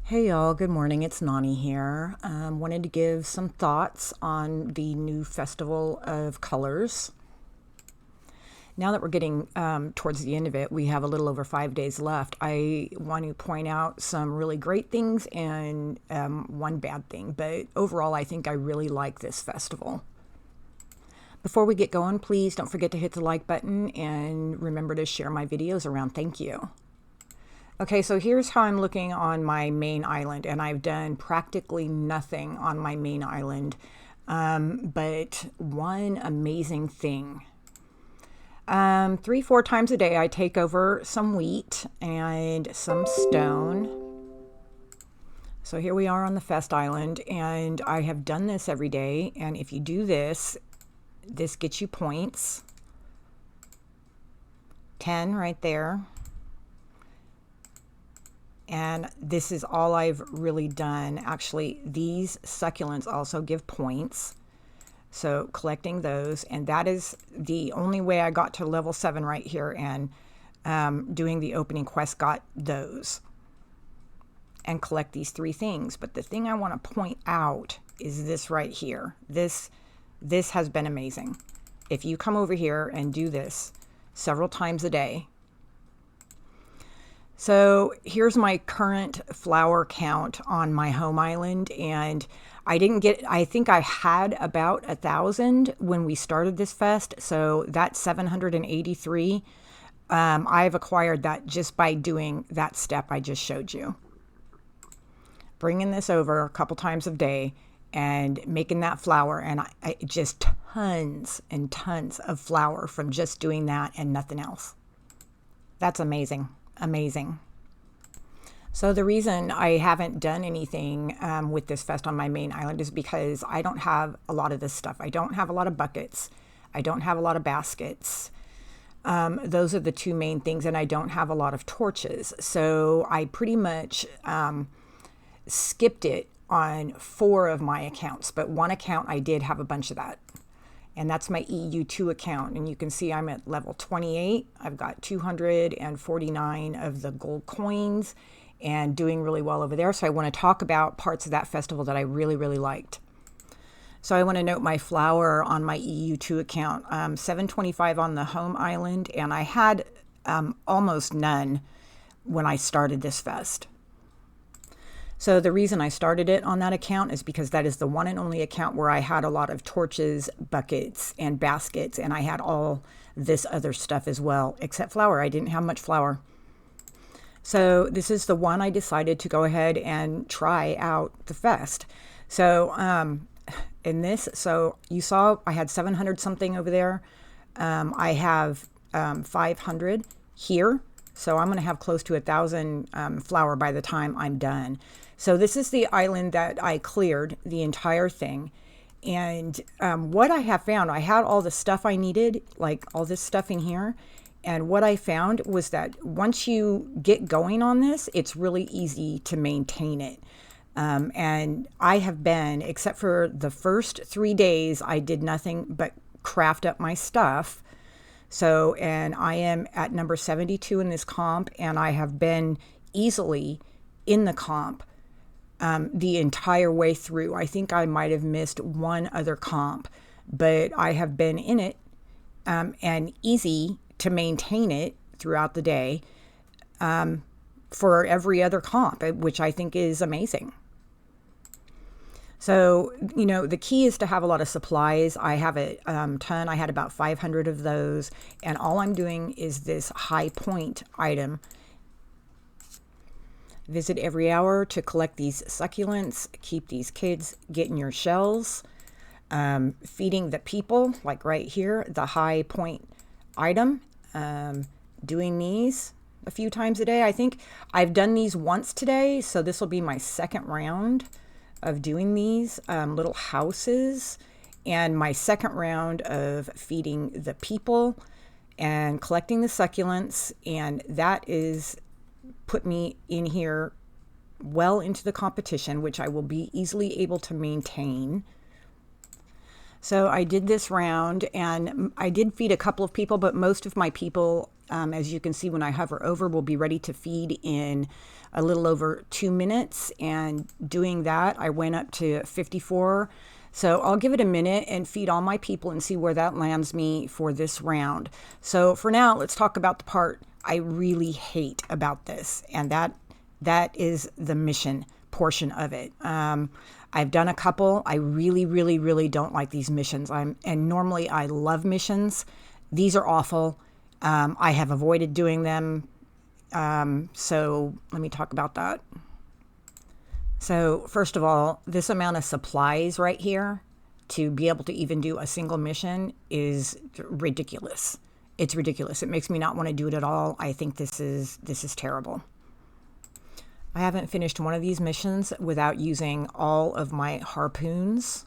Hey y'all, good morning. It's Nani here. Wanted to give some thoughts on the new Festival of Colors. Now that we're getting towards the end of it, we have a little over 5 days left. I want to point out some really great things and one bad thing, but overall, I think I really like this festival. Before we get going, please don't forget to hit the like button and remember to share my videos around. Thank you. Okay, so here's how I'm looking on my main island, and I've done practically nothing on my main island, but one amazing thing. 3, 4 times a day, I take over some wheat and some stone. So here we are on the Fest Island, and I have done this every day, and if you do this, this gets you points. 10 right there. And this is all I've really done. Actually, these succulents also give points. So collecting those, and that is the only way I got to level 7 right here, and doing the opening quest got those. And collect these 3 things. But the thing I want to point out is this right here. This has been amazing. If you come over here and do this several times a day. So here's my current flower count on my home island, and I think I had about 1,000 when we started this fest, so that's 783. I've acquired that just by doing that step I just showed you. Bringing this over a couple times a day and making that flower, and I just tons and tons of flower from just doing that and nothing else. That's amazing. Amazing. So the reason I haven't done anything with this fest on my main island is because I don't have a lot of this stuff. I don't have a lot of buckets. I don't have a lot of baskets. Those are the 2 main things, and I don't have a lot of torches. So I pretty much skipped it on 4 of my accounts, but one account I did have a bunch of that. And that's my EU2 account. And you can see I'm at level 28. I've got 249 of the gold coins and doing really well over there. So I want to talk about parts of that festival that I really, really liked. So I want to note my flower on my EU2 account, 725 on the home island. And I had almost none when I started this fest. So the reason I started it on that account is because that is the one and only account where I had a lot of torches, buckets, and baskets, and I had all this other stuff as well, except flour. I didn't have much flour. So this is the one I decided to go ahead and try out the fest. So in this, so you saw I had 700 something over there. I have 500 here. So I'm going to have close to 1,000 flour by the time I'm done. So this is the island that I cleared, the entire thing. And what I have found, I had all the stuff I needed, like all this stuff in here. And what I found was that once you get going on this, it's really easy to maintain it. And I have been, except for the first 3 days, I did nothing but craft up my stuff. So, and I am at number 72 in this comp, and I have been easily in the comp the entire way through. I think I might have missed one other comp, but I have been in it and easy to maintain it throughout the day for every other comp, which I think is amazing. So, you know, the key is to have a lot of supplies. I have a ton. I had about 500 of those. And all I'm doing is this high point item. Visit every hour to collect these succulents. Keep these kids getting your shells. Feeding the people, like right here, the high point item. Doing these a few times a day. I think I've done these once today, so this will be my 2nd round of doing these little houses, and my 2nd round of feeding the people and collecting the succulents, and that is put me in here well into the competition, which I will be easily able to maintain. So I did this round, and I did feed a couple of people, but most of my people As you can see, when I hover over, will be ready to feed in a little over 2 minutes. And doing that, I went up to 54. So I'll give it a minute and feed all my people and see where that lands me for this round. So for now, let's talk about the part I really hate about this, and that is the mission portion of it. I've done a couple. I really, really, really don't like these missions. And normally I love missions. These are awful. I have avoided doing them. So let me talk about that. So first of all, this amount of supplies right here to be able to even do a single mission is ridiculous. It's ridiculous. It makes me not want to do it at all. I think this is terrible. I haven't finished one of these missions without using all of my harpoons.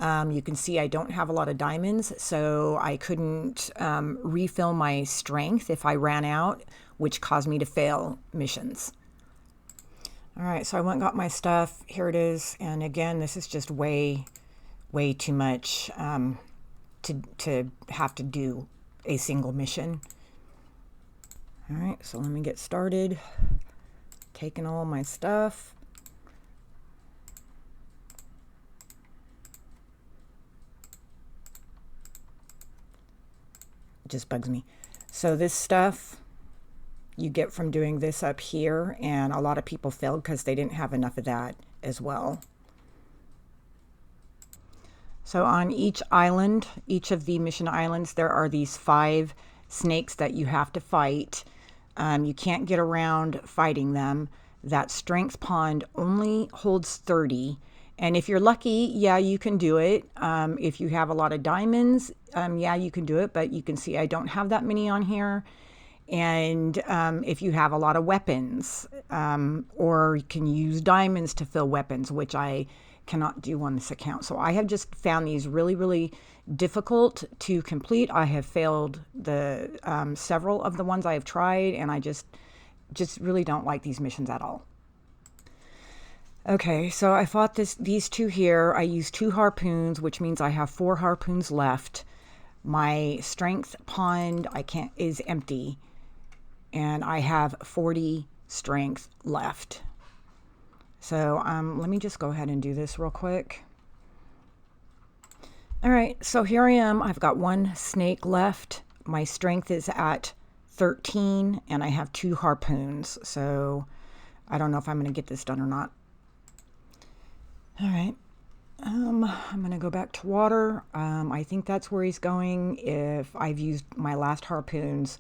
You can see I don't have a lot of diamonds, so I couldn't refill my strength if I ran out, which caused me to fail missions. All right, so I went and got my stuff. Here it is. And again, this is just way too much to have to do a single mission. All right, so let me get started. Taking all my stuff. It just bugs me. So this stuff you get from doing this up here, and a lot of people failed because they didn't have enough of that as well. So on each island, each of the mission islands, there are these 5 snakes that you have to fight. You can't get around fighting them. That strength pond only holds 30. And if you're lucky, yeah, you can do it. If you have a lot of diamonds, yeah, you can do it. But you can see I don't have that many on here. And if you have a lot of weapons, or you can use diamonds to fill weapons, which I cannot do on this account. So I have just found these really, really difficult to complete. I have failed the several of the ones I have tried, and I just really don't like these missions at all. Okay, so I fought these 2 here. I used 2 harpoons, which means I have 4 harpoons left. My strength pond is empty, and I have 40 strength left. So let me just go ahead and do this real quick. All right, so here I am. I've got 1 snake left. My strength is at 13, and I have 2 harpoons. So I don't know if I'm going to get this done or not. All right. I'm going to go back to water. I think that's where he's going if I've used my last harpoons.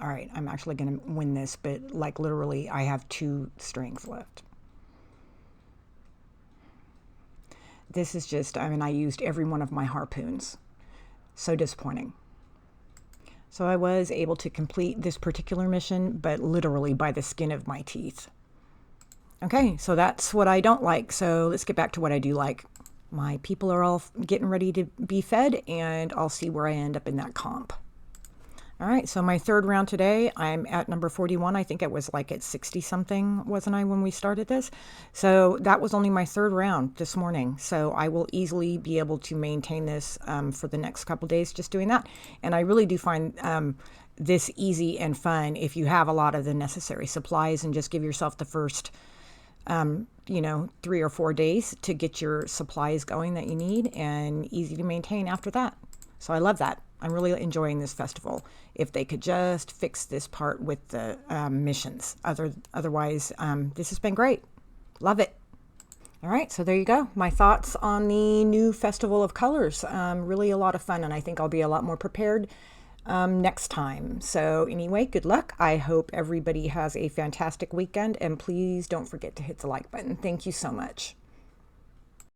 All right, I'm actually going to win this, but like literally I have 2 strengths left. This is just, I mean, I used every one of my harpoons. So disappointing. So I was able to complete this particular mission, but literally by the skin of my teeth. Okay, so that's what I don't like. So let's get back to what I do like. My people are all getting ready to be fed, and I'll see where I end up in that comp. All right, so my 3rd round today, I'm at number 41. I think it was like at 60 something, wasn't I, when we started this? So that was only my 3rd round this morning. So I will easily be able to maintain this for the next couple days just doing that. And I really do find this easy and fun if you have a lot of the necessary supplies and just give yourself the first 3 or 4 days to get your supplies going that you need, and easy to maintain after that. So I love that. I'm really enjoying this festival. If they could just fix this part with the missions. Otherwise, this has been great. Love it. All right, so there you go. My thoughts on the new Festival of Colors. Really a lot of fun, and I think I'll be a lot more prepared next time. So anyway, good luck. I hope everybody has a fantastic weekend, and please don't forget to hit the like button. Thank you so much.